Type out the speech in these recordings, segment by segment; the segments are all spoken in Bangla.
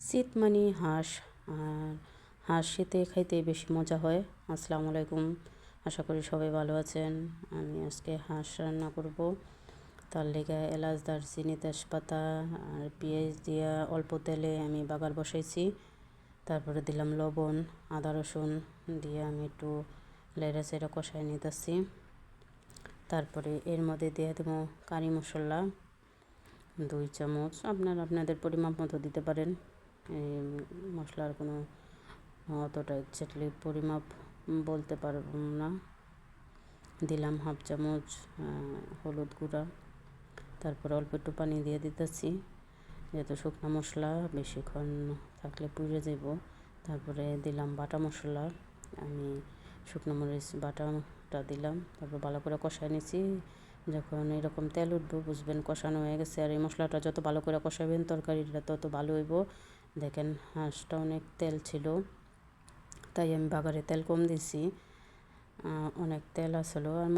শীত মানে হাঁস। আর হাঁস শীতে খাইতে বেশি মজা হয়। আসসালামু আলাইকুম, আশা করি সবাই ভালো আছেন। আমি আজকে হাঁস রান্না করব। তার লেগে এলাচ, দারচিনি, তেজপাতা আর পেঁয়াজ দিয়া অল্প তেলে আমি বাগার বসাইছি। তারপরে দিলাম লবণ, আদা রসুন দিয়ে আমি একটু লেড়া চেড়া কষাই নিতেছি। তারপরে এর মধ্যে দিয়ে দেবো কারি মশলা 2 চামচ। আপনাদের পরিমাপ মতো দিতে পারেন। এই মশলার কোনো অতটা এক্স্যাক্টলি পরিমাপ বলতে পারব না। দিলাম 1/2 চামচ হলুদ গুঁড়া। তারপর অল্প একটু পানি দিয়ে দিতেছি, যেহেতু শুকনো মশলা বেশিক্ষণ থাকলে পুড়ে যাব। তারপরে দিলাম বাটা মশলা, আমি শুকনো মরিচ বাটাটা দিলাম। তারপর ভালো করে কষাই নিয়েছি। যখন এরকম তেল উঠবো বুঝবেন কষানো হয়ে গেছে। আর এই মশলাটা যত ভালো করে কষাবেন তরকারিটা তত ভালো হইব। দেখেন হাঁসটা অনেক তেল ছিল, তাই আমি বাগারে তেল কম দিছি। অনেক তেল আসলো। আর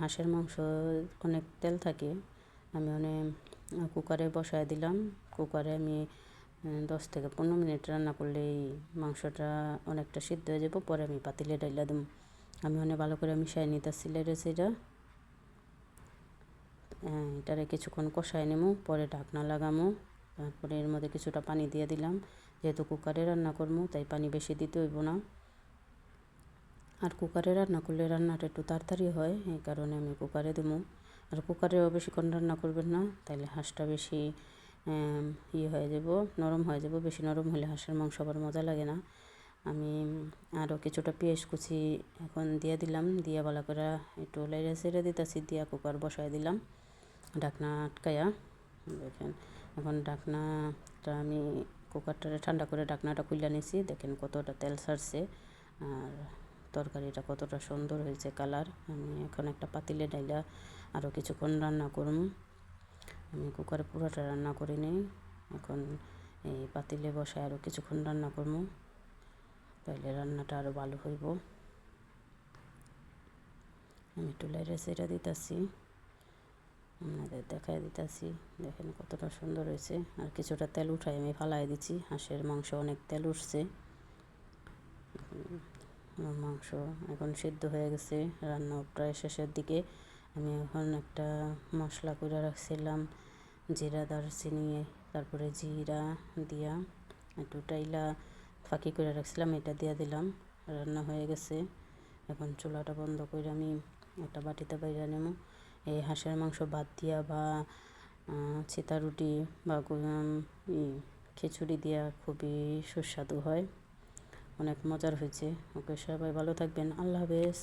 হাঁসের মাংস অনেক তেল থাকে। আমি কুকারে বসায় দিলাম। কুকারে আমি 10 থেকে 15 মিনিট রান্না করলেই মাংসটা অনেকটা সিদ্ধ হয়ে যাব। পরে আমি পাতিলে ডাইলা দিম। আমি ভালো করে মিশাই নিতেছি লেড়েছিটা। এটারে কিছুক্ষণ কষায় নেবো, পরে ঢাকনা লাগামো। তারপরে এর মধ্যে কিছুটা পানি দিয়ে দিলাম, যেহেতু কুকারে রান্না করবো তাই পানি বেশি দিতে হইব না। আর কুকারে রান্না করলে রান্নাটা একটু তাড়াতাড়ি হয়, এই কারণে আমি কুকারে দেবো। আর কুকারেও বেশিক্ষণ রান্না করবেন না, তাইলে হাঁসটা বেশি হয়ে যাব, নরম হয়ে যাব। বেশি নরম হলে হাঁসের মাংস আবার মজা লাগে না। আমি আরও কিছুটা পেঁয়াজ কুচি এখন দিয়ে দিলাম, দিয়ে ভালো করে একটু লেড়ে ছেড়ে দিতেছি, দিয়া কুকার বসায় দিলাম ঢাকনা আটকায়া। দেখেন এখন ঢাকনাটা আমি কুকারটারে ঠান্ডা করে ঢাকনাটা খুলে নিয়েছি। দেখেন কতটা তেল ছাড়ছে আর তরকারিটা কতটা সুন্দর হয়েছে কালার। আমি এখন একটা পাতিলে ডাইলা আরও কিছুক্ষণ রান্না করব। আমি কুকারে পুরোটা রান্না করে নিই, এখন এই পাতিলে বসায় আরও কিছুক্ষণ রান্না করব, তাইলে রান্নাটা আরও ভালো হইব। আমি একটু লাইরে সেটা দিতেছি, আপনাদের দেখাই দিতেছি। দেখেন কতটা সুন্দর হয়েছে। আর কিছুটা তেল উঠাই আমি ফালাই দিচ্ছি। হাঁসের মাংস অনেক তেল উঠছে। মাংস এখন সিদ্ধ হয়ে গেছে, রান্না প্রায় শেষের দিকে। আমি এখন একটা মশলা করে রাখছিলাম, জিরা দারচিনি, তারপরে জিরা দিয়া একটু টাইলা ফাঁকি করে রাখছিলাম, এটা দিয়ে দিলাম। রান্না হয়ে গেছে। এখন চুলাটা বন্ধ করে আমি একটা বাটিতে বাইরে নেব। এই হাঁসের মাংস ভাত দিয়া বা চিতা রুটি বা খিচুড়ি দিয়া খুবই সুস্বাদু হয়, অনেক মজার হয়েছে। ওকে, সবাই ভালো থাকবেন। আল্লাহ হাফেজ।